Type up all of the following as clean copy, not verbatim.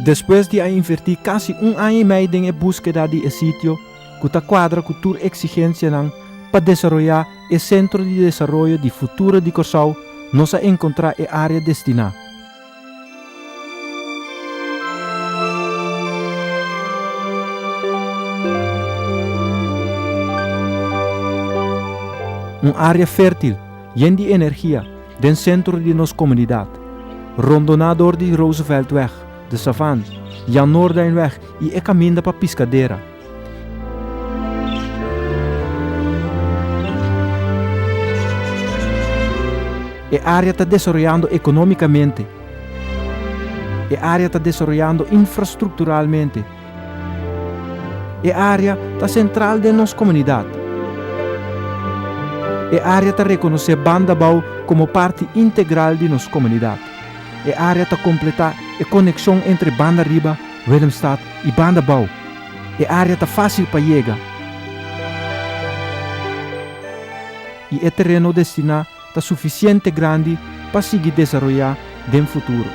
Después de invertir casi un año y medio en búsqueda de sitio, que cuadra cultura exigencia para desarrollar el Centro de Desarrollo de Futuro de Curaçao, nos ha encontrado el área destinada. Un área fértil, llena de energía, del centro de nuestra comunidad, rondonador de Rooseveltweg, de Savane, Jan Noordenweg y el camino para Piscadera. El área está desarrollando económicamente. El área está desarrollando infraestructuralmente. El área está central de nuestra comunidad. El área está reconoce Bandabau como parte integral de nuestra comunidad. El área está completa la conexión entre Banda Riba, Willemstad y Bandabau. El área está fácil para llegar. Y el terreno destinado está suficiente grande para seguir desarrollar en el futuro.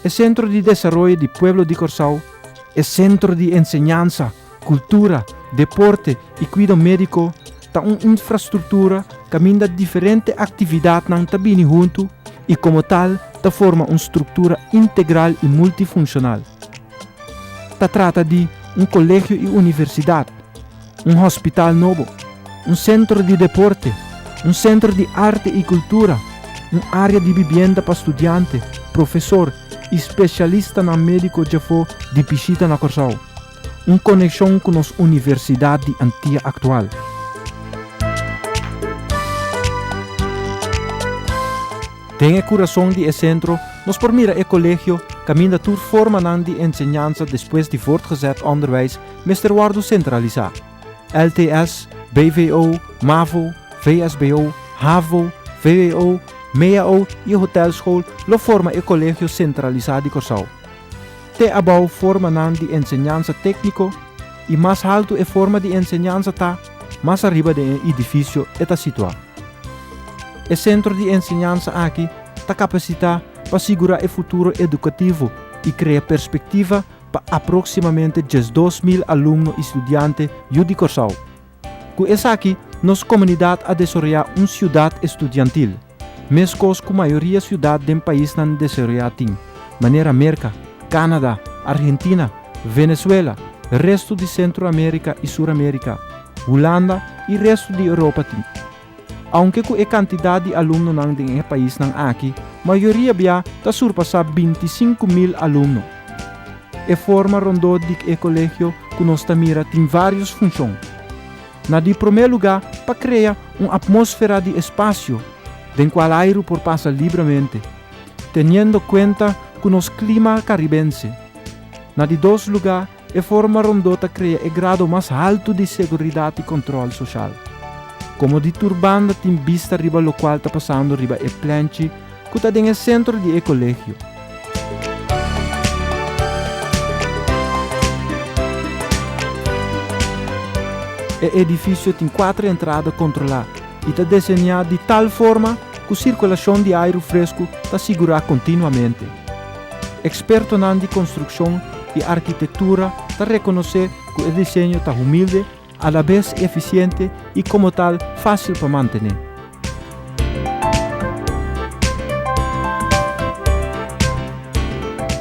El Centro de Desarrollo del Pueblo de Curaçao es centro de enseñanza, cultura, deporte y cuidado médico, está una infraestructura que brinda diferentes actividades también junto y como tal, ta forma una estructura integral y multifuncional. Se trata de un colegio y universidad, un hospital nuevo, un centro de deporte, un centro de arte y cultura, un área de vivienda para estudiantes, profesor y especialista en médico de visita na Curaçao, una conexión con la universidad de Antia actual. En el corazón del centro, nos permite el colegio camina tour forma de enseñanza después de voortgezet onderwijs Mr. Wardo centralizar. LTS, BVO, MAVO, VSBO, HAVO, VWO, MEAO y hotelschool lo forma el colegio centralizado de Curaçao. Te abau forma de enseñanza técnico y más alto es forma de enseñanza está más arriba del edificio está situado. El centro de enseñanza aquí está capacitado para asegurar el futuro educativo y crear perspectiva para aproximadamente 2.000 alumnos y estudiantes de Curaçao. Que es aquí, nuestra comunidad ha desarrollado una ciudad estudiantil, mesmo con la mayoría de ciudades del país han desarrollado, manera América, Canadá, Argentina, Venezuela, el resto de Centroamérica y Suramérica, Holanda y el resto de Europa. Aunque com a quantidade de alunos em el país aqui, a maioria está surpassar 25.000 alunos. A forma rondou de colégio que nós mira tem várias funções. Na de primeiro lugar, para criar uma atmosfera de espaço, em qual aire por passa livremente, tendo conta com o clima caribense. Na de dois lugar, a forma rondou para criar o grado mais alto de segurança e controle social. Como de turbanda tem vista riba lo qual está passando riba e planche que está no centro de colégio. O edifício tem 4 entradas controladas e está desenhado de tal forma que a circulação de ar fresco está segurada continuamente. Expertos de construção e arquitetura está reconhecer que o desenho está humilde, a la vez eficiente y como tal fácil para mantener.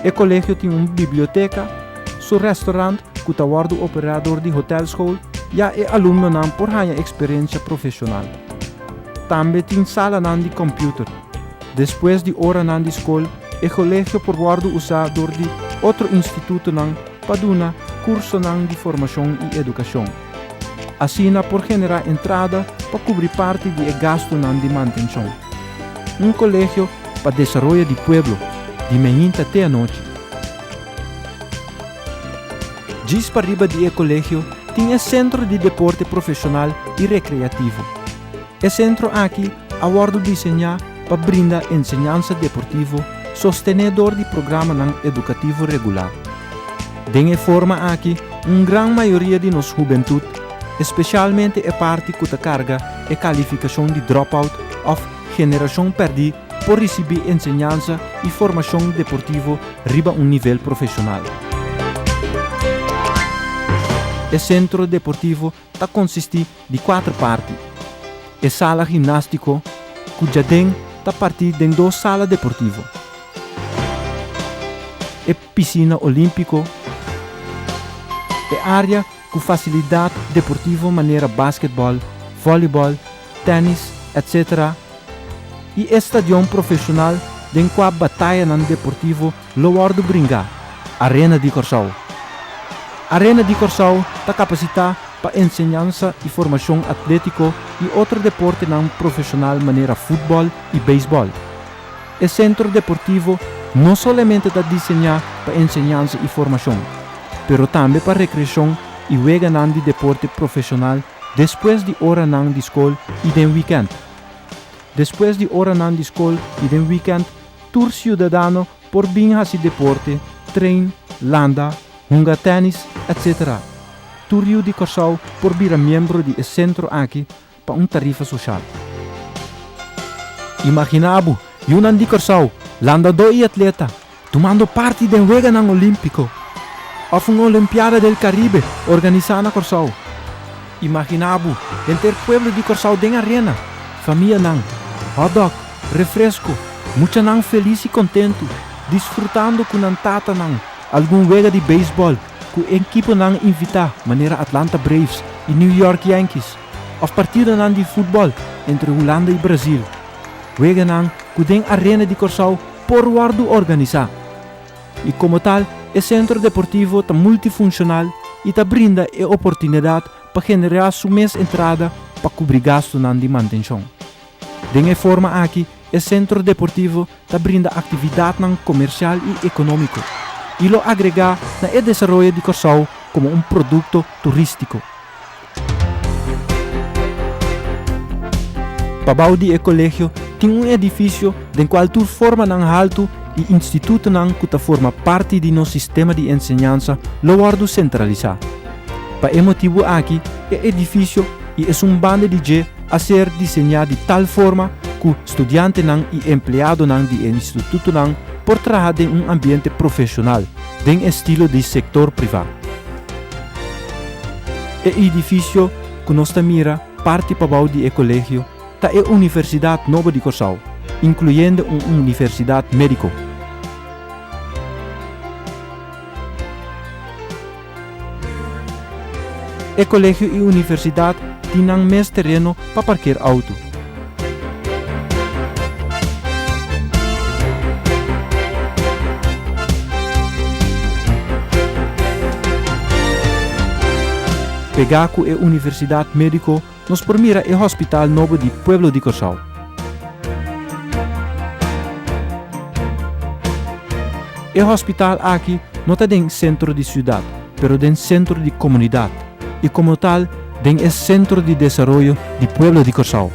El colegio tiene una biblioteca, su restaurante, que está operador de hotelschool, ya es alumno por una experiencia profesional. También tiene sala de computer. Después de hora de escuela, el colegio por usador de otro instituto para dar curso de formación y educación. Así por generar entrada para cubrir parte del gasto de manutención. Un colegio para desarrollo del pueblo, de mañana hasta noche. Gis para arriba del colegio tiene el centro de deporte profesional y recreativo. El centro aquí ha sido diseñado para brindar enseñanza deportiva, sostenedor de programa educativo regular. Den forma aqui gran maioria de nos juventude, especialmente a parte que carga a qualificação de dropout of geração perdi por receber enseñanza e formação deportivo riba nível profissional. O centro deportivo consiste de 4 partes. A sala gimnástico, cuja está partir de 2 salas deportivas. A piscina olímpico, a área com facilidade deportiva maneira basquetebol, voleibol, tênis, etc. E estadião profissional den qual batalha nan deportivo Loar do Bringa, Arena de Corsau. Arena de Corsau está capacitada para enseñanza e formação atlético e outro deporte não profissional maneira futebol e beisebol. O centro deportivo não somente está desenhado para enseñanza e formação, pero também para recreação e wega nan de deporte profissional depois de hora nan de escola e de weekend. Depois de hora nan de escola e de weekend, tur cidadano por vir a deporte, trein, landa, hunga tênis, etc. Turio de Corsau por vir a membro de centro aqui para tarifa social. Imaginabo, Yunan de Corsau, landa 2 atleta, tomando parte de wega nan olímpico, of Olimpiada del Caribe organizada na Corsau. Imaginabo, enter pueblo de Corsau den arena, família nan, hot dog, refresco, mucha nan feliz e contento, disfrutando com nan tata nan, algum wega de beisebol, com equipe nan invita, maneira Atlanta Braves e New York Yankees, of partida nan de futebol entre Holanda e Brasil. Wega nan, com den arena de Corsau por guardo organizar. E como tal, o centro deportivo está multifuncional e está brinda a oportunidade para generar sua mês entrada para cobrir gasto nan de manutenção. De forma aqui, o centro deportivo está brinda atividade nan comercial e econômico e lo agregar na desenvolvimento de Corsau como produto turístico. Pabau de colégio tem edifício do qual tu forma nan alto e instituto nan que forma parte de nosso sistema de enseñanza lo centralizado. Para esse motivo aqui, o edifício é banda de a ser desenhado de tal forma que estudiante nan e empleado nan de instituto nan por trabalhar em ambiente profissional, em estilo de sector privado. O edifício que nós mira parte pabau de colégio é a Universidade Nova de Corsau, incluindo uma universidade médica. O colégio e universidade têm mais terreno para parquear auto. Pegar com a Universidade Médico, nos permira o Hospital Novo de Pueblo de Corsau. O hospital aqui não está em centro de cidade, pero em centro de comunidade, e como tal, em centro de desenvolvimento de Pueblo de Corsau.